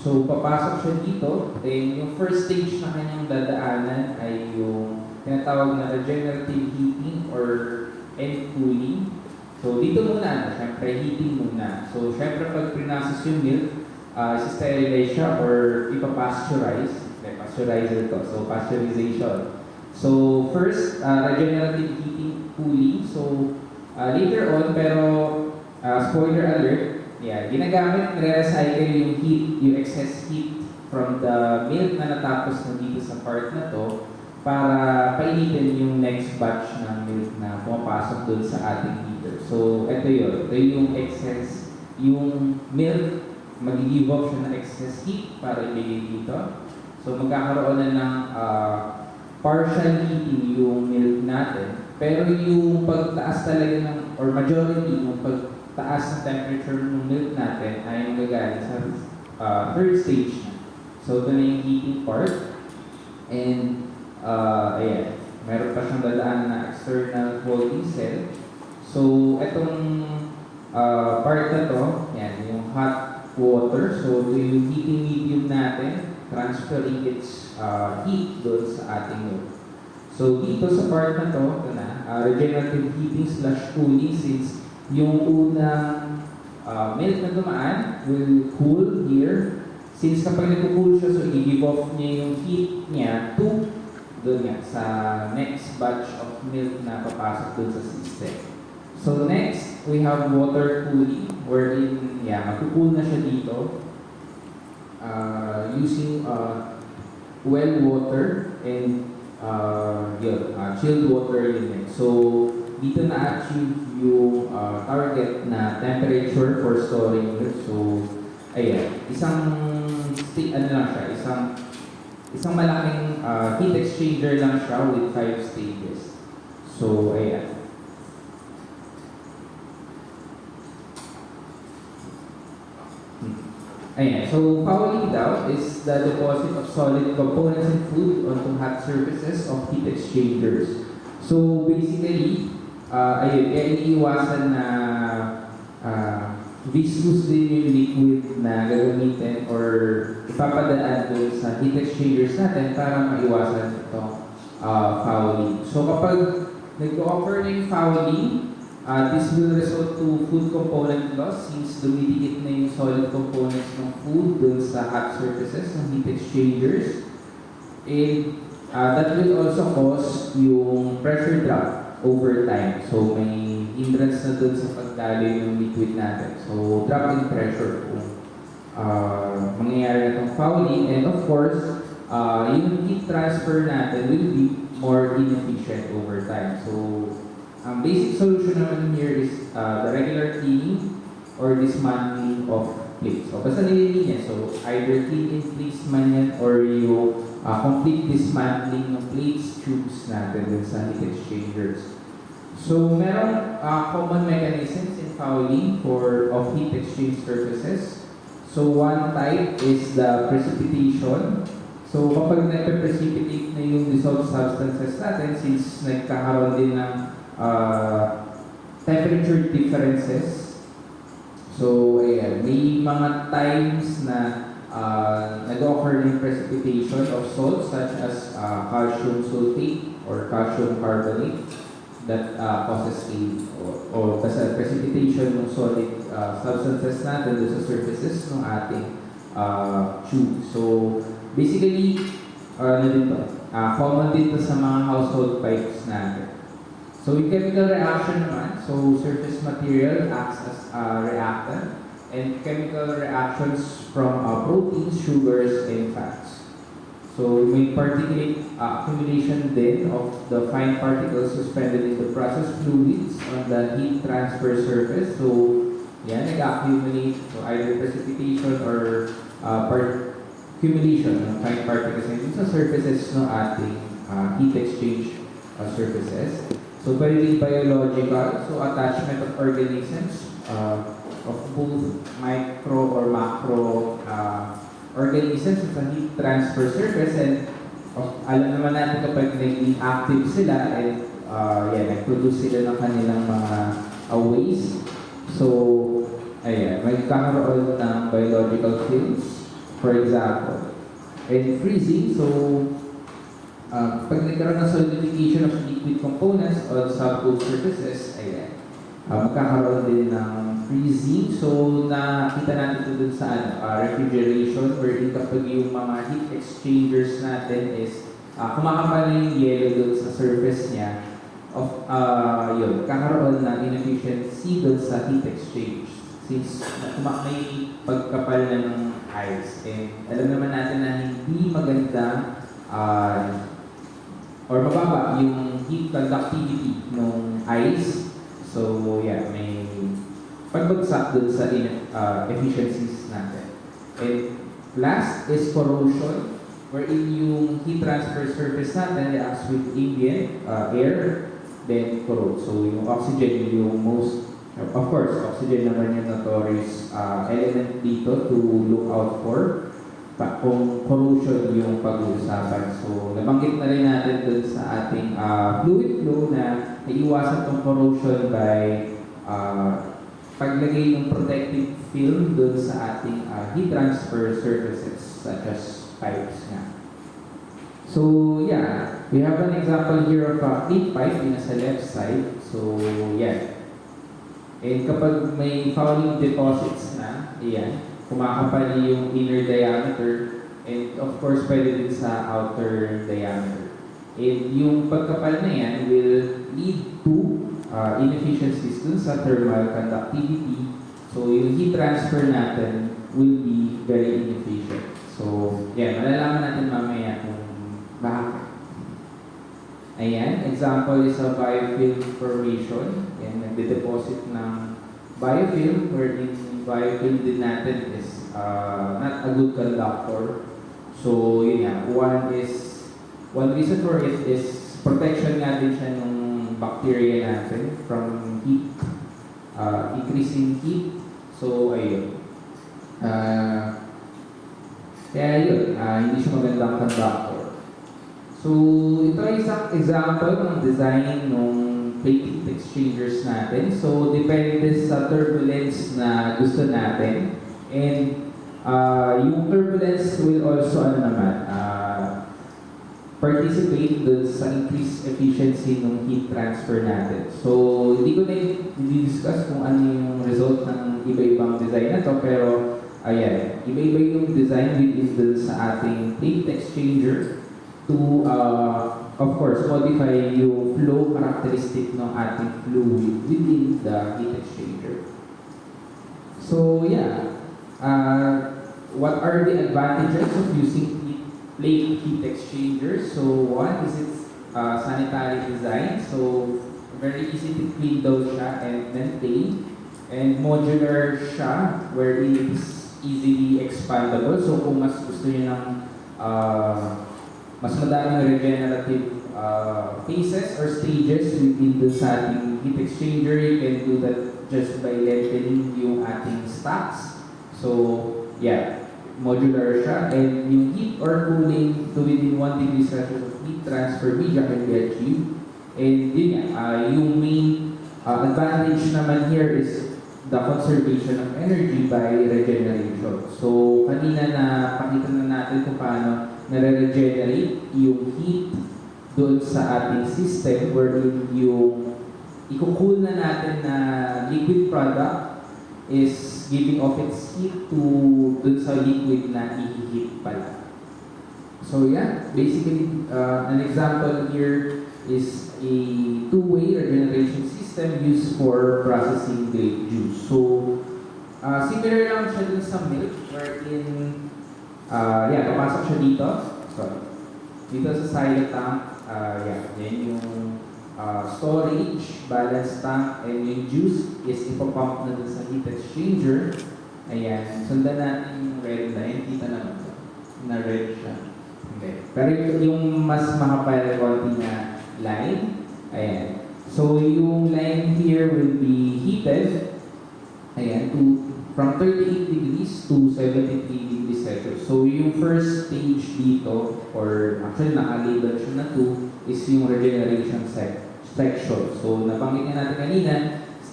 So, papasok siya dito, then yung first stage na kanyang dadaanan ay yung tinatawag na regenerative heating or end cooling. So, dito muna, syempre, heating muna. So, syempre, pag prinocess yung milk, sterilize siya or ipapasteurize. Pasteurizer to, so pasteurization. So, first, regenerative heating cooling. So, later on, pero spoiler alert, yeah, ginagamit, nire-recycle yung heat, yung excess heat from the milk na natapos na dito sa part na to para painitin yung next batch ng milk na pumapasok doon sa ating heater. So, ito yun. Ito yung excess, yung milk, mag-give off siya ng excess heat para ibigay dito. So, magkakaroon na ng partial heating yung milk natin. Pero yung pagtaas talaga ng, or majority, yung pagtaas ng temperature ng milk natin ay magagaling sa third stage na. So, ito na yung heating part. And, ayan, meron pa siyang dadaan na external holding cell. So, itong part na to, yan, yung hot water. So, ito yung heating medium natin, transferring its heat doon sa ating milk. So, dito sa part na to, ito na, regenerative heating / cooling, since yung unang milk na dumaan will cool here. Since kapag nag-cool siya, so i-give off niya yung heat niya to doon nga sa next batch of milk na papasok doon sa system. So next, we have water cooling, wherein, mag-cool na siya dito using well water and chilled water yun. So dito na-achieve yung target na temperature for storing milk. So ayan, isang malaking heat exchanger lang siya with 5 stages. So, ayan. Ayan, so fouling daw is the deposit of solid components in food onto hot surfaces of heat exchangers. So, basically, ayun, kaya iniiwasan na viscous din yung liquid na gagamitin or ipapadaan doon sa heat exchangers natin para maiwasan itong fouling. So kapag nag-offer ng fouling, this will result to food component loss since dumidikit na yung solid components ng food doon sa hot surfaces ng heat exchangers. And that will also cause yung pressure drop over time. So may hindrance na dun sa pagdaloy ng liquid natin. So, drop in pressure kung mangyayari na itong fouling. And of course, yung heat transfer natin will be more inefficient over time. So, ang basic solution naman here is the regular cleaning or dismantling of plates. So, basta nililinis. So, either clean in place man yan or yung complete dismantling ng plates, tubes natin dun sa heat exchangers. So, merong common mechanisms in fouling of heat exchange surfaces. So, one type is the precipitation. So, kapag nagpe-precipitate na yung dissolved substances natin, since nagkakaroon din ng temperature differences. So, ayan, may mga times na nag-occur ng precipitation of salts such as calcium sulfate or calcium carbonate that causes or precipitation ng solid substances natin sa surfaces ng ating tube. So, basically, common dito sa mga household pipes natin. So, yung chemical reaction naman, so surface material acts as a reactant and chemical reactions from proteins, sugars, and fats. So, may particulate accumulation then of the fine particles suspended in the process fluids on the heat transfer surface. So, yan, nag-accumulate. So, either precipitation or accumulation ng fine particles sa surfaces ng ating heat exchange surfaces. So, pwede biological. So, attachment of organisms of both micro or macro organisms sa heat transfer surface, and alam naman natin kapag naging active sila and nag-produce sila ng kanilang mga waste. So, ayan, may kakaroon ng biological films for example. And freezing, so pag nagkaroon ng solidification of liquid components on subcooled surfaces, ayan, magkakaroon din ng freezing. So nakita natin ito dun sa refrigeration, wherein kapag yung mga heat exchangers natin is kumakapal na yung yellow dun sa surface niya, yun, kakaroon ng inefficiency dun sa heat exchange. Since may pagkapal na ng ice. And alam naman natin na hindi maganda or mababa yung heat conductivity ng ice. So yeah, may pagbagsak dun sa efficiencies natin. And last is corrosion, wherein yung heat transfer surface natin reacts with ambient air, then corrode. So yung oxygen yung most, of course, oxygen naman yung notorious element dito to look out for. Kung corrosion yung pag-uusapan. So, nabanggit na rin natin dun sa ating fluid flow na naiwasan tong corrosion by paglagay ng protective film dun sa ating heat transfer surfaces such as pipes nga. So, yeah, we have an example here of a clean pipe in sa left side. So, yeah. And kapag may fouling deposits na, ayan, kumakapal yung inner diameter and of course pwede din sa outer diameter. And yung pagkapal na yan will lead to inefficiencies dun sa thermal conductivity. So yung heat transfer natin will be very inefficient. So yan, malalaman natin mamaya kung bakit. Ayan, example is a biofilm formation. Yan, nagde-deposit ng biofilm wherein biofilm din natin is not a good conductor. So yun nga, one reason for it is protection nga din siya ng bacteria natin from heat, increasing heat. So ayun. Kaya yun, hindi siya magandang conductor. So ito ay isang example ng design ng plate heat exchangers natin. So, depende sa turbulence na gusto natin. And yung turbulence will also participate dun sa increased efficiency ng heat transfer natin. So, hindi ko na i-discuss kung ano yung result ng iba-ibang design na to, pero ayan, iba-iba yung design within dun sa ating plate exchanger to of course, modify yung flow characteristic ng ating fluid within the heat exchanger. So yeah, what are the advantages of using plate heat exchangers? So one is its sanitary design. So very easy to clean daw siya and maintain. And modular siya where it's easily expandable. So kung mas gusto niyo ng mas madaming regenerative phases or stages within the sa ating heat exchanger, you can do that just by lengthening yung ating stacks. So, yeah, modular siya. And yung heat or cooling to within 1 degree Celsius of heat transfer media can be achieved. And yun nga, yung main advantage naman here is the conservation of energy by regeneration. So, kanina na pakita na natin kung paano nare-regenerate yung heat doon sa ating system wherein yung i-cool na natin na liquid product is giving off its heat to doon sa liquid na i-heat pala. So yeah, basically an example here is a two-way regeneration system used for processing grape juice. So similar lang siya dun sa milk wherein yeah, papasok siya dito. Sorry. Dito sa silo tank, yeah, yan yung storage, balance tank, and yung juice is ipapump na dun sa heat exchanger. Ayan, sundan natin yung red line. Kita naman ito. Na red siya. Okay. Pero yung mas makapal konti na line, ayan. So yung line here will be heated, ayan, from 38 degrees to 73 degrees Celsius. So yung first stage dito, or actually naka-label siya na 2, is yung regeneration section. So nabanggit nga natin kanina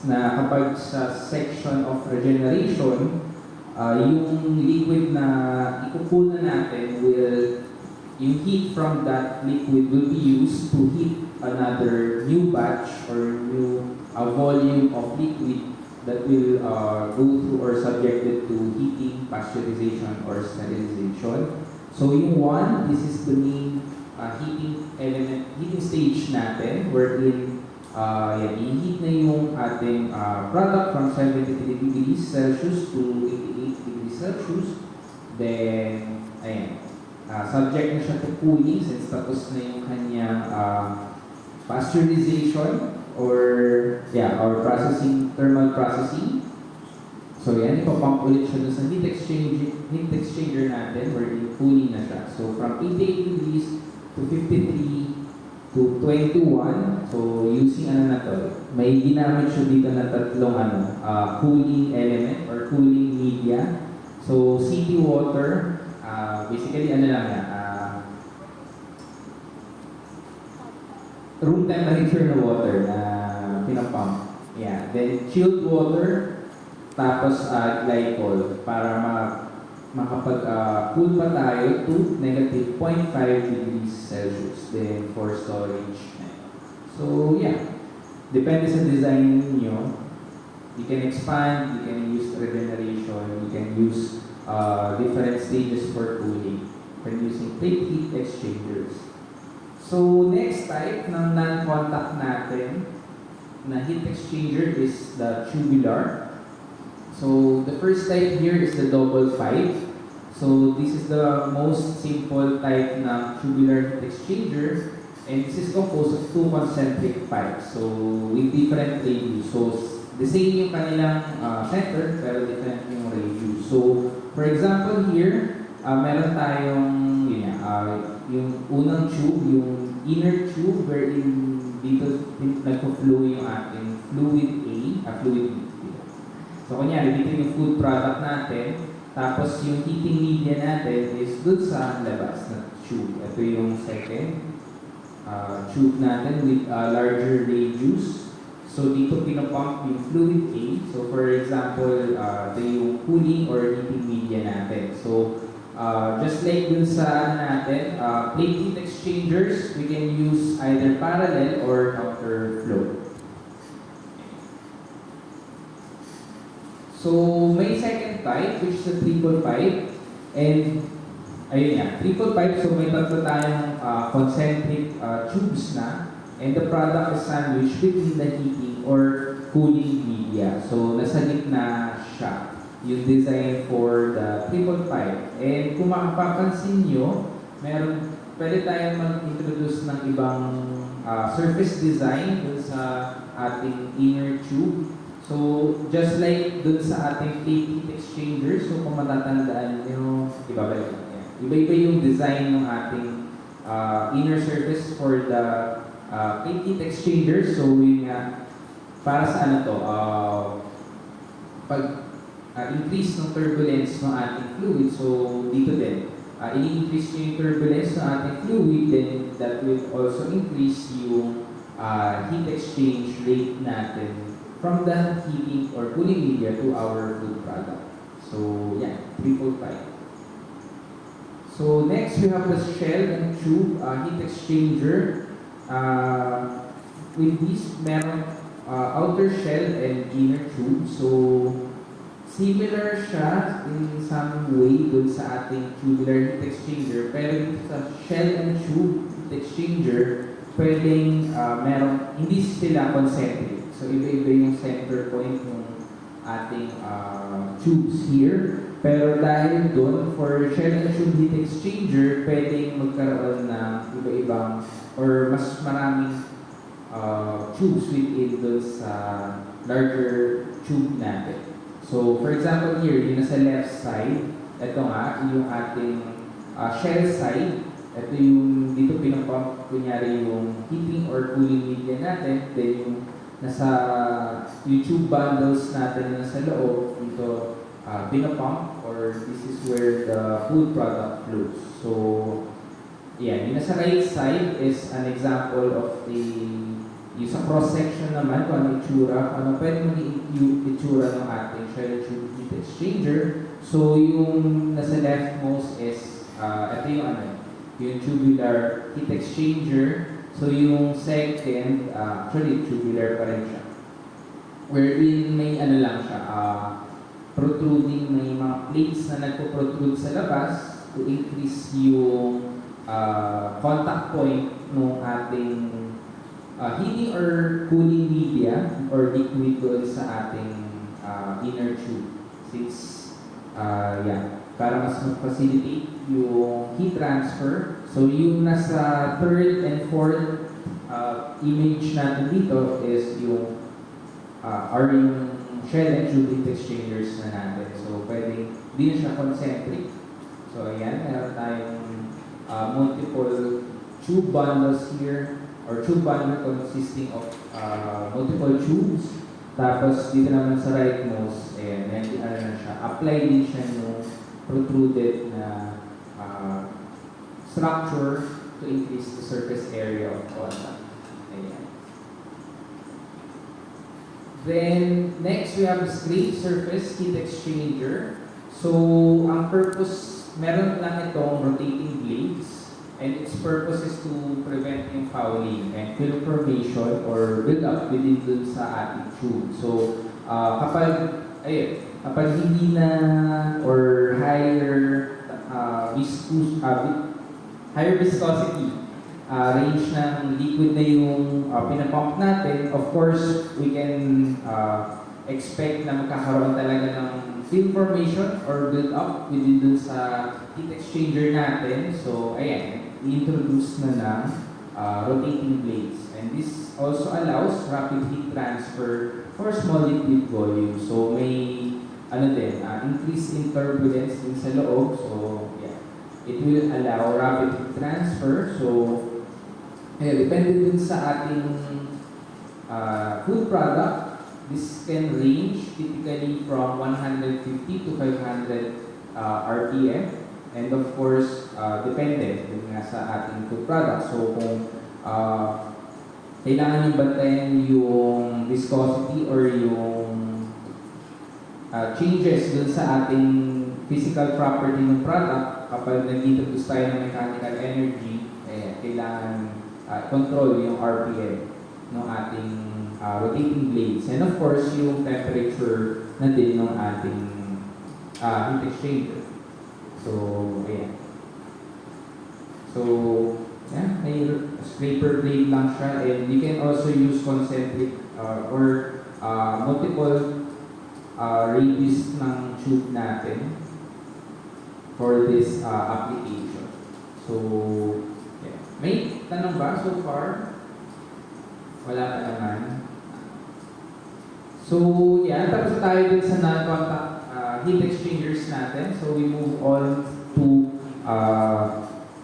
na kapag sa section of regeneration, yung liquid na full na natin will, yung heat from that liquid will be used to heat another new batch or new volume of liquid that will go through or subjected to heating, pasteurization, or sterilization. So yung one, this is the main heating element, heating stage natin, wherein yan, i-heat na yung ating product from 73 degrees Celsius to 88 degrees Celsius. Then, ayan, subject na siya to cooling since tapos na yung kanyang pasteurization or processing, thermal processing. So yan, ipapump ulit siya dun sa heat exchanger natin wherein cooling na siya. So from 88 degrees to 53 to 21. So using ano na to, may ginamit siya dito na tatlong cooling element or cooling media. So city water, basically ano lang yan, room temperature na water na pinapump. Yeah. Then chilled water, tapos glycol para makapag-cool pa tayo to negative 0.5 degrees Celsius. Then for storage. So yeah, depende sa design niyo. You can expand, you can use regeneration, you can use different stages for cooling when using plate heat exchangers. So next type ng non-contact natin na heat exchanger is the tubular. So the first type here is the double pipe. So this is the most simple type ng tubular heat exchanger, and this is composed of two concentric pipes. So with different radius. So the same yung kanilang center pero different yung radius. So for example here, meron tayong yung unang tube, yung inner tube wherein dito nagpo-flow yung ating fluid fluid B. So kunyari, dito yung food product natin, tapos yung heating media natin is dun sa labas na tube. Ito yung second tube natin with larger radius. So dito pinapump yung fluid A. So for example, ito yung cooling or heating media natin. So just like dun sa natin, plate heat exchangers, we can use either parallel or counterflow. So may second type which is a triple pipe, and ayun yan, triple pipe. So may tatlo tayong concentric tubes na, and the product is sandwiched between the heating or cooling media. So nasa gitna siya yung design for the triple pipe. And kung makapapansin nyo, pwede tayong mag-introduce ng ibang surface design dun sa ating inner tube. So just like dun sa ating plate heat exchanger, so kung matatandaan nyo, iba-iba yung design ng ating inner surface for the plate heat exchanger. So yun nga, para sa ano to, increase ng turbulence ng ating fluid. So dito din, i-increase yung turbulence ng ating fluid, then that will also increase yung heat exchange rate natin from the heating or cooling media to our food product. So yeah, triple pipe. So next we have the shell and tube heat exchanger. With this, meron outer shell and inner tube. So similar siya in some way dun sa ating tubular heat exchanger, pero sa shell and tube heat exchanger, pwedeng hindi sila concentric. So iba-iba yung center point ng ating tubes here. Pero dahil dun, for shell and tube heat exchanger, pwedeng magkaroon ng iba-ibang or mas maraming tubes within dun sa larger tube natin. So, for example here, yung nasa left side, ito nga, yung ating shell side. Ito yung, dito pinapump, kunyari yung heating or cooling media natin. Then yung nasa YouTube bundles natin na nasa loob, dito pinapump, or this is where the food product flows. So, yeah, yung nasa right side is an example of yung sa cross-section naman, kung ano itsura, ano pwede maging itsura ng ating shell and tube heat exchanger. So yung nasa leftmost is, ito yung yung tubular heat exchanger. So yung second, actually tubular pa rin siya. Wherein may lang siya, protruding, may mga plates na nagpo-protrude sa labas to increase yung contact point ng ating heating or cooling media or liquid doon sa ating inner tube. Since, para mas mag-facilitate yung heat transfer. So yung nasa third and fourth image natin dito is yung yung shell and tube heat exchangers na natin. So pwedeng, di na siya concentric. So ayan, meron tayong multiple tube bundles here, or tube bundle consisting of multiple tubes. Tapos dito naman sa rightmost, ayan, na siya, apply din siya yung protruded na structure to increase the surface area of contact. Ayan. Then, next we have scrape surface heat exchanger. So, ang purpose, meron lang itong rotating blades, and its purpose is to prevent yung fouling and film formation or build-up within dun sa ating tube. So, kapag hindi na or higher viscosity range ng liquid na yung pinapump natin, of course, we can expect na magkakaroon talaga ng film formation or build up within dun sa heat exchanger natin. So, ayan, i-introduce na ng rotating blades. And this also allows rapid heat transfer for small liquid volume. So, may increase in turbulence din sa loob. So, yeah, it will allow rapid heat transfer. So, depende din sa ating food product. This can range typically from 150 to 500 RPM. And of course, depende din nga sa ating food product. So kung kailangan yung bantayan yung viscosity or yung changes dun sa ating physical property ng product, kapag nag-introduce tayo ng mechanical energy, kailangan control yung RPM ng ating rotating blades. And of course, yung temperature na din ng ating heat exchanger. So, ayan. So, yeah, may scraper blade lang siya, and you can also use concentric or multiple radius ng tube natin for this application. So, yeah. May tanong ba so far? Wala pa naman. So, yeah, tapos tayo din sa non-contact heat exchangers natin. So, we move on to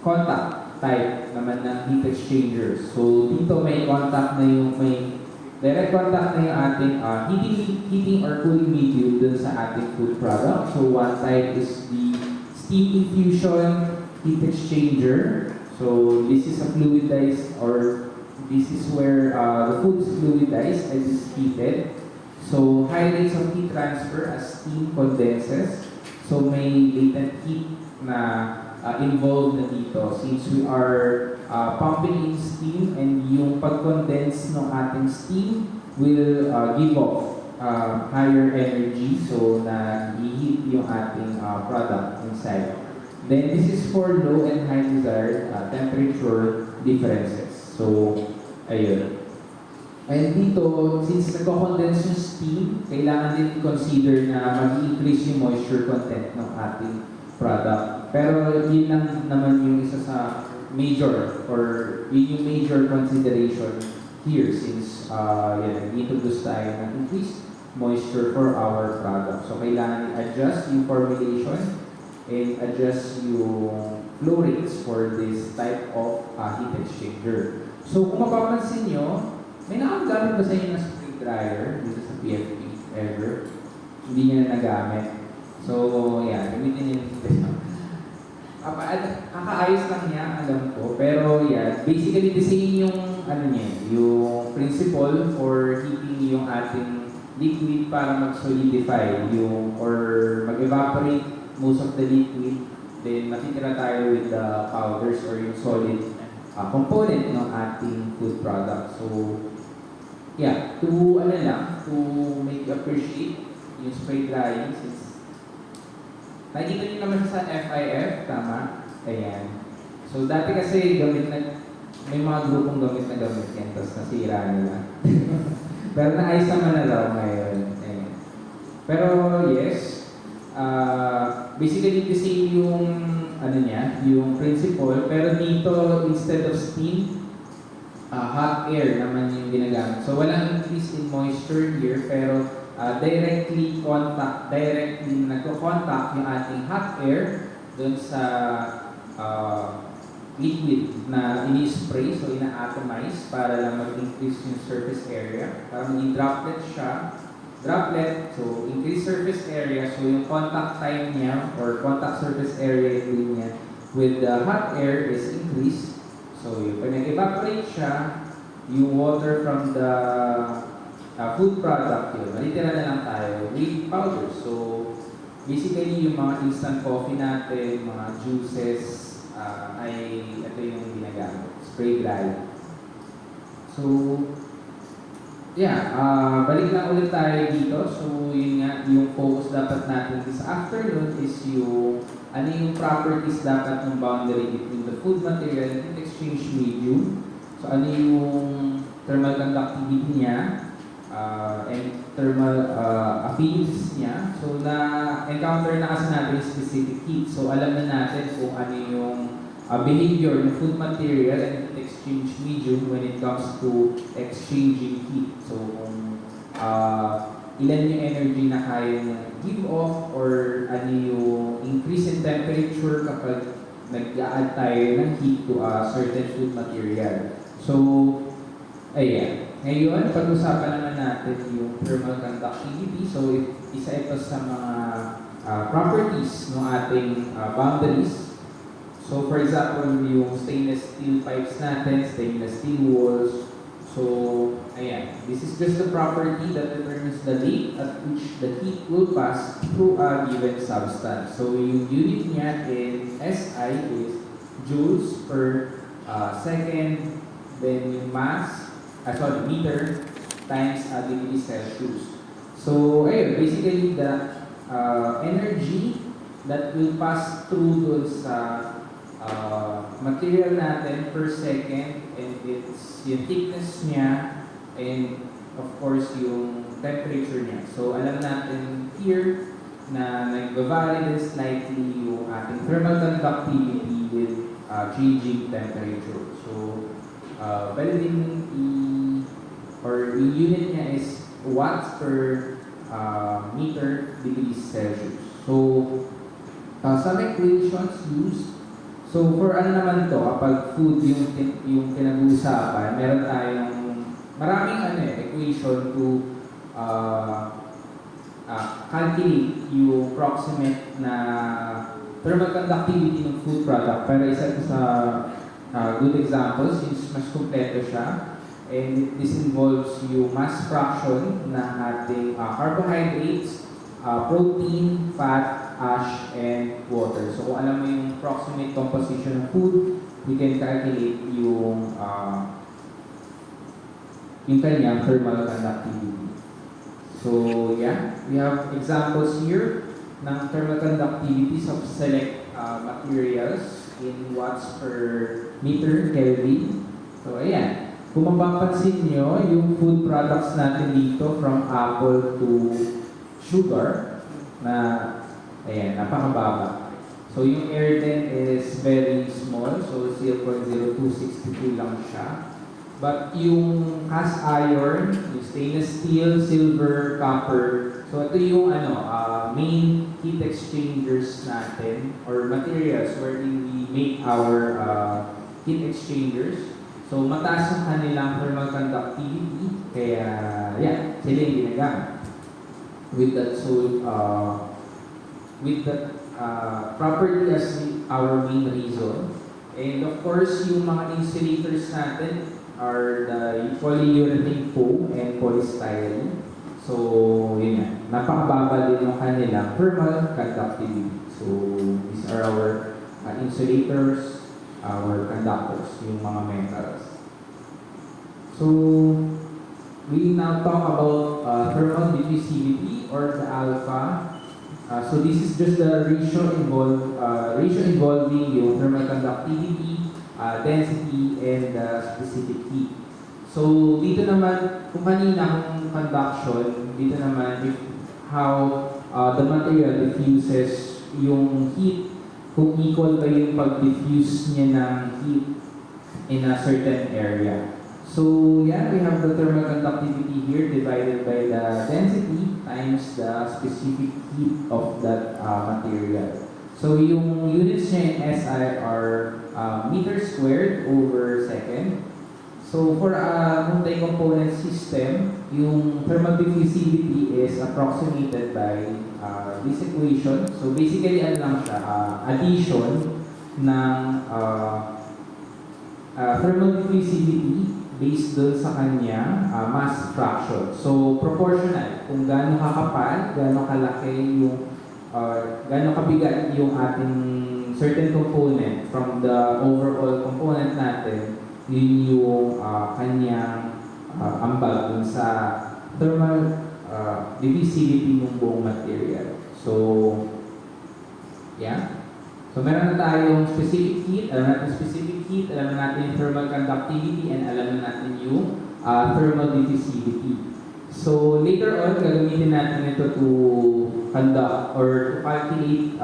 contact type naman ng heat exchangers. So, dito may contact na yung, may direct contact na yung ating heating or cooling medium dun sa ating food product. So, one type is the steam infusion heat exchanger. So, this is a fluidized, or this is where the food is fluidized and is heated. So, high rates of heat transfer as steam condenses. So, may latent heat na involved na dito since we are pumping in steam, and yung pag-condense ng ating steam will give off higher energy, so na i-heat yung ating product inside. Then, this is for low and high desired temperature differences. So, ayun. And dito, since nagko-condense yung steam, kailangan din consider na mag-increase yung moisture content ng ating product. Pero yun lang naman yung isa sa major, or yun yung major consideration here, since nag-introduce tayo ng increased moisture for our product. So kailangan i-adjust yung formulation and adjust yung flow rates for this type of heat exchanger. So kung mapapansin nyo, may nakagamit ba sa inyo ng spray dryer dito sa PFP ever? Hindi niya na nagamit. So, yeah, gamitin niyo dito. Kakaayos lang niya, alam ko. Pero, yeah, basically the same yung, yung principle for heating yung ating liquid para mag-solidify yung or mag-evaporate most of the liquid. Then matitira tayo with the powders or yung solid component ng ating food product. So, yeah, to make you appreciate yung spray drying since nakikita nyo naman siya sa FIF, tama? Ayan. So, dati kasi may mga grupong gamit yan, tapos nasira nila. Pero naayos naman na raw ngayon. Ayan. Pero, yes, basically kasi yung yung principle, pero dito instead of steam, hot air naman yung ginagamit. So walang increase in moisture here, pero directly nagko-contact yung ating hot air dun sa liquid na ini-spray, so ina-atomize para lang mag-increase yung surface area, para maging droplet siya. So increase surface area, so yung contact time niya or contact surface area niya with the hot air is increased. So yung pag nag-evaporate siya, yung water from the food product yun, malitira na lang tayo with powder. So basically yung mga instant coffee natin, mga juices, ay ito yung ginagamit, spray dry. So yeah, balik lang ulit tayo dito. So, yun nga, yung focus dapat natin this afternoon is yung ano yung properties dapat ng boundary between the food material and heat exchange medium. So, ano yung thermal conductivity niya and thermal affinities niya. So, na-encounter na kasi natin yung specific heat. So, alam na natin kung ano yung behavior ng food material and heat exchange medium when it comes to exchanging heat. So, kung ilan yung energy na kaya niya give off or ano yung increase in temperature kapag nag-a-add tayo ng heat to a certain food material. So, ayan. Ngayon, pag-usapan naman natin yung thermal conductivity. So, isa ito sa mga properties ng ating boundaries. So, for example, yung stainless steel pipes natin, stainless steel walls. So, ayan. This is just the property that determines the rate at which the heat will pass through a given substance. So, yung unit niya in SI is joules per second. Then, yung meter times degree Celsius. So, ayun. Basically, the energy that will pass through dun sa material natin per second, and it's yung thickness niya and of course yung temperature niya. So alam natin here na nag-vary din slightly yung ating thermal conductivity with changing temperature. So pwede din yung unit niya is watts per meter degrees Celsius. So some equations used. So for ano naman to, kapag food yung pinag-uusapan, meron tayong maraming equation to calculate yung proximate na thermal conductivity ng food product. Pero isa ito sa good example since mas kompleto siya. And this involves yung mass fraction ng ating carbohydrates, protein, fat, ash, and water. So kung alam mo yung proximate composition ng food, we can calculate yung kanyang thermal conductivity. So yeah, we have examples here ng thermal conductivities of select materials in watts per meter Kelvin. So ayan, kung mapapansin nyo, yung food products natin dito from apple to sugar na ayan, napakababa. So yung air din is very small, so 0.0262 lang siya. But yung cast iron, yung stainless steel, silver, copper, so ito yung main heat exchangers natin or materials wherein we make our heat exchangers. So mataas ang kanilang thermal conductivity, kaya yeah, sila yung ginagamit. With that property as our main reason. And of course, yung mga insulators natin are the polyurethane foam and polystyrene. So, yun yan. Napakababa din yung kanilang thermal conductivity. So, these are our insulators, our conductors, yung mga metals. So, we now talk about thermal diffusivity or the alpha. So this is just the ratio involving yung thermal conductivity, density, and specific heat. So dito naman, kung kanina kung conduction, dito naman how the material diffuses yung heat, kung equal ba yung pag-diffuse niya ng heat in a certain area. So yeah, we have the thermal conductivity here divided by the density times the specific heat of that material. So yung units niya in SI are meter squared over second. So for a multi-component system, yung thermal diffusivity is approximated by this equation. So basically ano lang siya, addition ng thermal diffusivity based doon sa kanya mass fraction. So, proportional. Kung gaano kakapal, gaano kalaki yung, gaano kabigat yung ating certain component from the overall component natin, yun yung kanyang ambag dun sa thermal diffusivity ng buong material. So, yeah. So, meron na tayong specific heat, alam natin specific heat, alam natin yung thermal conductivity, and alam natin yung thermal diffusivity. So, later on, gagamitin natin ito to conduct or to calculate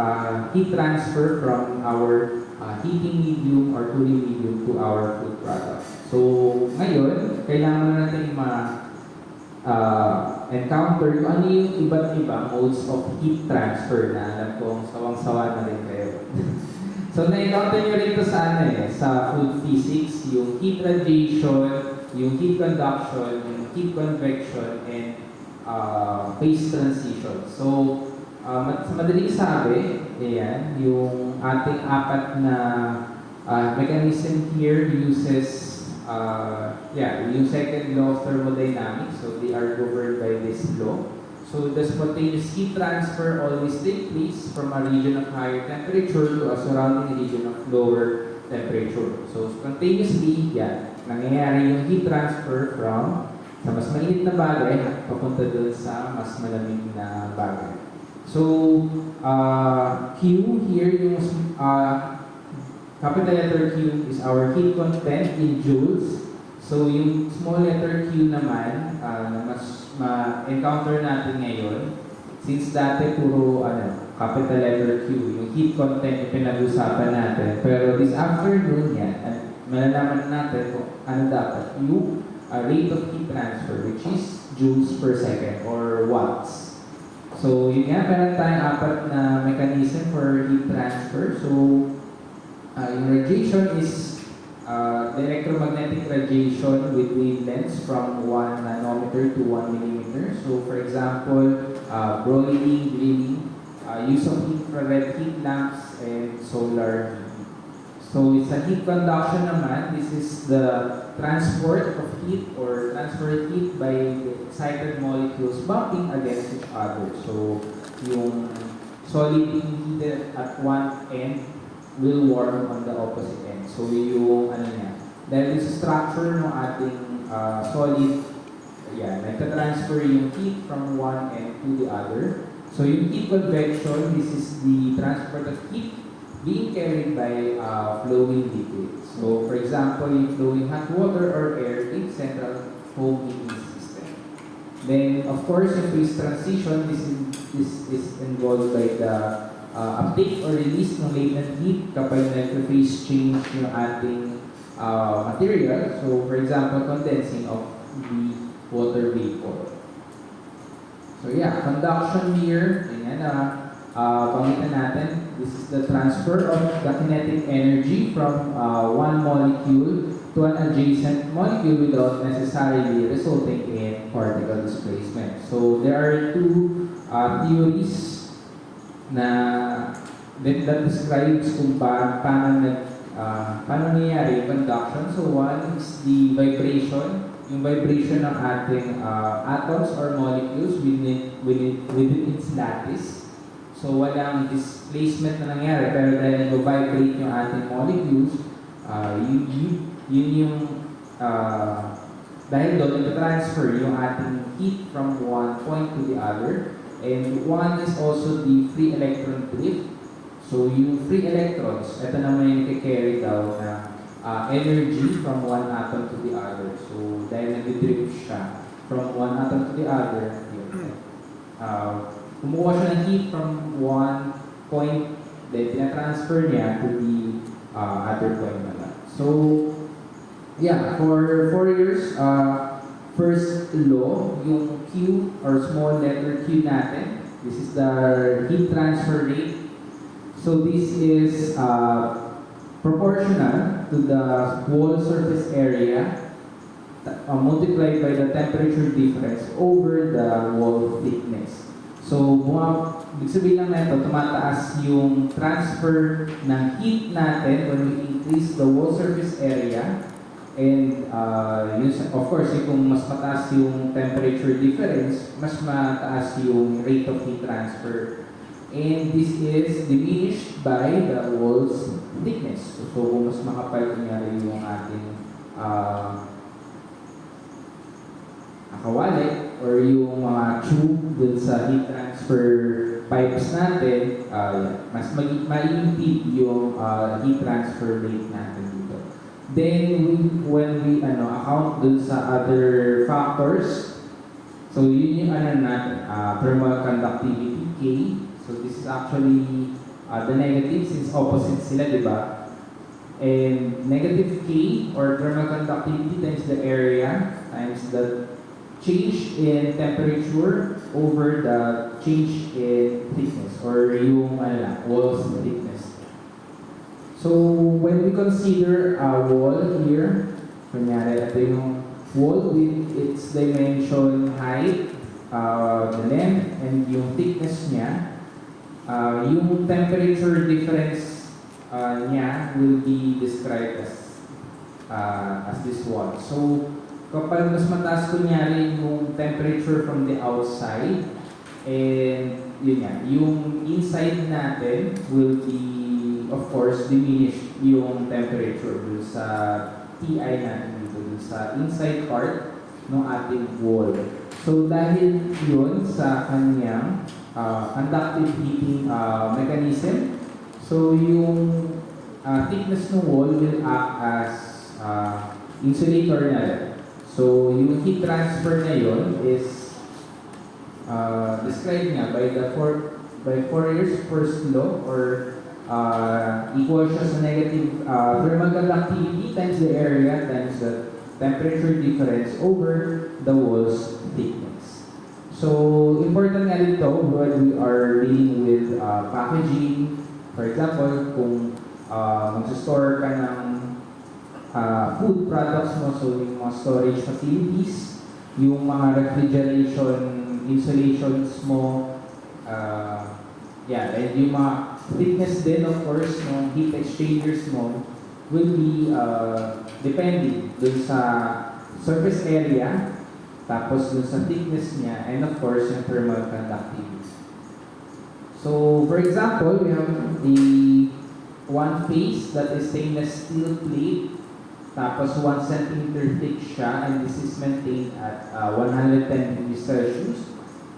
heat transfer from our heating medium or cooling medium to our food product. So, ngayon, kailangan natin encounter kung ano yung iba't ibang modes of heat transfer na alam kong sawang-sawa na rin kayo. So, na-encounter nyo rin ito sa sa food physics, yung heat radiation, yung heat conduction, yung heat convection, and phase transition. So, sa madaling sabi, ayan, yung ating apat na mechanism here uses yung second law of thermodynamics, so they are governed by this law. So the spontaneous heat transfer always takes place from a region of higher temperature to a surrounding region of lower temperature. So spontaneously, nangyayari yung heat transfer from sa mas mainit na bagay papunta doon sa mas malamig na bagay. So Q here, yung capital letter Q is our heat content in joules. So yung small letter Q naman, mas ma-encounter natin ngayon, since dati puro capital letter Q, yung heat content yung pinag-usapan natin. Pero this afternoon malalaman natin kung ano dapat yung rate of heat transfer, which is joules per second or watts. So yun nga, meron tayong apat na mechanism for heat transfer. So yung radiation is the electromagnetic radiation with wavelengths from 1 nanometer to 1 millimeter. So for example, broiling, grilling, use of infrared heat lamps, and solar heating. So it's a heat conduction naman. This is the transport of heat or transfer heat by the excited molecules bumping against each other. So yung solid being heated at one end will warm on the opposite end. So yung dahil yung structure ng ating solid, nagka-transfer yung heat from one end to the other. So yung heat convection, this is the transport of heat being carried by flowing liquids. So for example, yung flowing hot water or air in central home heating system. Then of course, yung phase transition, this is involved by the uptake or release ng latent heat kapag nag-phase change yung ating material. So, for example, condensing of the water vapor. So, conduction here. Pangitan natin. This is the transfer of the kinetic energy from one molecule to an adjacent molecule without necessarily resulting in particle displacement. So, there are two theories that describes kung paano nangyayari conduction. So one is the vibration, yung vibration ng ating atoms or molecules within its lattice. So walang displacement na nangyari, pero dahil nag-vibrate yung ating molecules, yun yung dahil doon nag-transfer yung ating heat from one point to the other. And one is also the free electron drift. So yung free electrons, ito naman yung nag-carry daw na energy from one atom to the other. So dahil nag-drift siya from one atom to the other, kumukuha siya ng heat from one point, then pinatransfer niya to the other point naman. So yeah, for 4 years, first law, yung Q or small letter Q natin, this is the heat transfer rate. So this is proportional to the wall surface area multiplied by the temperature difference over the wall thickness. So, ibig sabihin lang na ito, tumataas yung transfer ng heat natin when we increase the wall surface area. And of course, kung mas mataas yung temperature difference, mas mataas yung rate of heat transfer. And this is diminished by the wall's thickness. So kung mas makapal kunyari yung ating kawali or yung mga tube dun sa heat transfer pipes natin, mas ma-impede yung heat transfer rate natin dito. Then when we account dun sa other factors, so yun yung natin, thermal conductivity K. So this is actually the negative since opposite sila, di ba? And negative K or thermal conductivity times the area times the change in temperature over the change in thickness or yung wall's thickness. So when we consider a wall here, kunyari ito yung wall with its dimension height, the length, and yung thickness niya, yung temperature difference niya will be described as this one. So kapag mas mataas kunyari yung temperature from the outside, and yun nga, yung inside natin will be, of course, diminished yung temperature dun sa TI natin dito, dun sa inside part ng ating wall. So dahil yun sa kanyang conductive heating mechanism, so yung thickness ng wall will act as insulator na rin. So yung heat transfer na yun is described nga by 4 years first law, or equal siya sa negative thermal conductivity times the area times the temperature difference over the wall's thickness. So important nga dito when we are dealing with packaging. For example, kung mag-store ka ng food products mo, so yung mga storage facilities, yung mga refrigeration insulations mo, and yung mga thickness din, of course, ng heat exchangers mo will be depending dun sa surface area, tapos dun sa thickness niya, and of course, yung thermal conductivity. So, for example, we have the one face that is stainless steel plate, tapos 1 centimeter thick siya, and this is maintained at 110 degrees Celsius.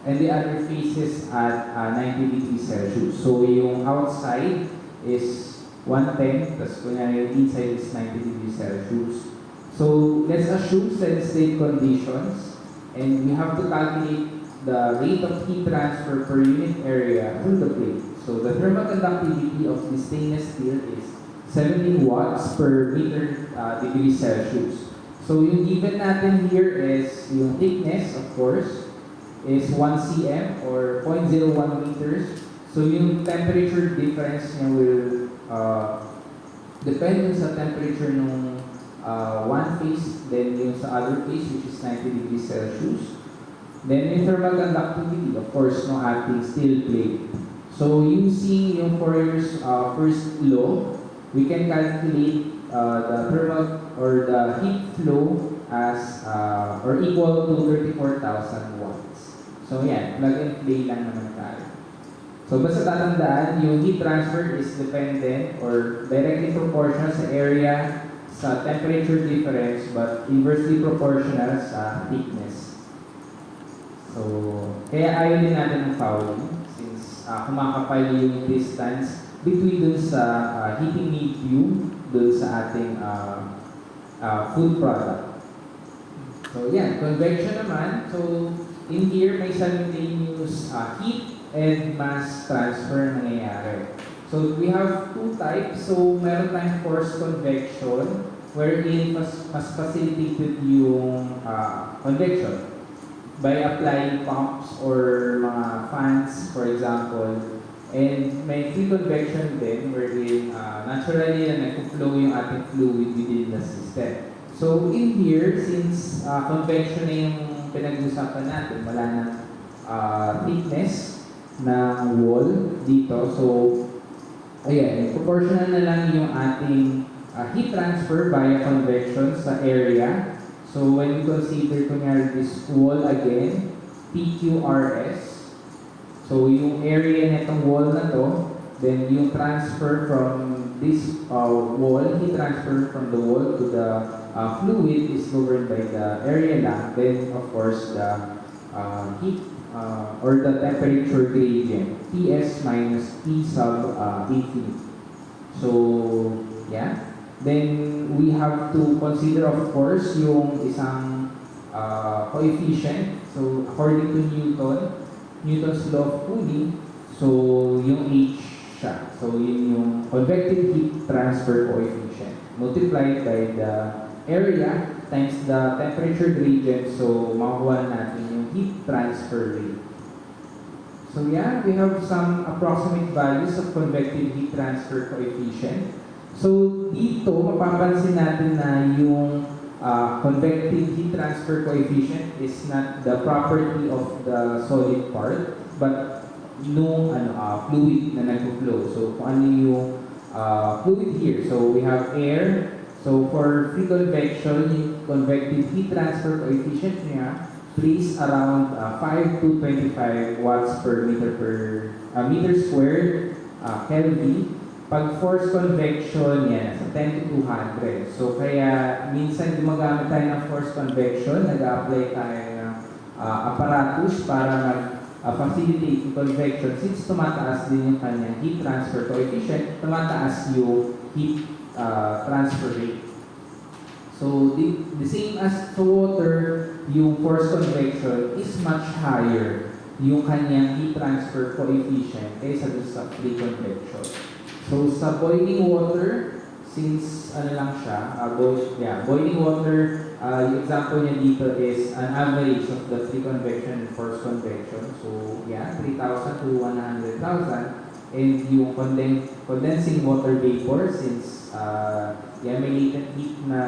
And the other face is at 90 degrees Celsius. So yung outside is 110, tapos kunyari yung inside is 90 degrees Celsius. So let's assume steady state conditions, and we have to calculate the rate of heat transfer per unit area through the plate. So the thermal conductivity of the stainless steel is 17 watts per meter degree Celsius. So yung given natin here is yung thickness, of course, is 1 cm or 0.01 meters. So yung temperature difference niya will depend sa temperature ng one face, then yung sa other face which is 90 degrees Celsius. Then yung thermal conductivity, of course, ng ating steel plate. So using yung Fourier's first law, we can calculate the thermal or the heat flow as or equal to 34,000 watts. So yan, plug and play lang naman tayo. So basta tatandaan, yung heat transfer is dependent or directly proportional sa area, sa temperature difference, but inversely proportional sa thickness. So, kaya ayaw din natin ng fouling since kumakapal yung distance between dun sa heating medium dun sa ating food product. So yan, convection naman. So in here, may simultaneous heat and mass transfer nangyayari. So we have two types. So meron tayong forced convection wherein mas facilitated yung convection by applying pumps or mga fans, for example. And may free convection din wherein naturally na nag-flow yung ating fluid within the system. So in here, since convection na yung pinag-usapan natin, wala na thickness ng wall dito. So ayan, proportional na lang yung ating heat transfer via convection sa area. So when we consider kunyari this wall again, PQRS, so yung area nitong wall na to, then yung transfer from this wall, heat transfer from the wall to the fluid is governed by the area lang. Then of course the heat or the temperature gradient, Ts minus T sub infinity. So yeah. Then we have to consider of course yung isang coefficient. So according to Newton's law of cooling, so yung H siya. So yun yung convective heat transfer coefficient multiplied by the area times the temperature gradient. So makuha natin yung heat transfer rate. So yeah, we have some approximate values of convective heat transfer coefficient. So dito, mapapansin natin na yung convective heat transfer coefficient is not the property of the solid part, but nung fluid na nag-flow. So kung ano yung fluid here. So we have air. So for free convection, yung convective heat transfer coefficient niya please around 5 to 25 watts per meter squared Kelvin. Pag forced convection, yan, sa 10 to 200. So kaya minsan gumagamit tayo ng forced convection, nag-apply tayo ng apparatus para mag-facilitate yung convection. Since tumataas din yung kanyang heat transfer coefficient, tumataas yung heat transfer rate. So the same as to water, yung forced convection is much higher yung kanyang heat transfer coefficient kaysa dun sa free convection. So sa boiling water, since ano lang siya, boiling water, yung example niya dito is an average of the free convection and forced convection. So yeah, 3,000 to 100,000. And yung condensing water vapor, since may latent heat na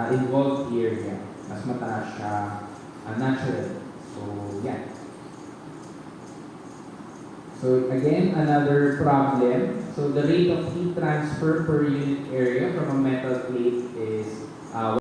involved here, mas mataas siya natural. So yeah. So again, another problem. So the rate of heat transfer per unit area from a metal plate is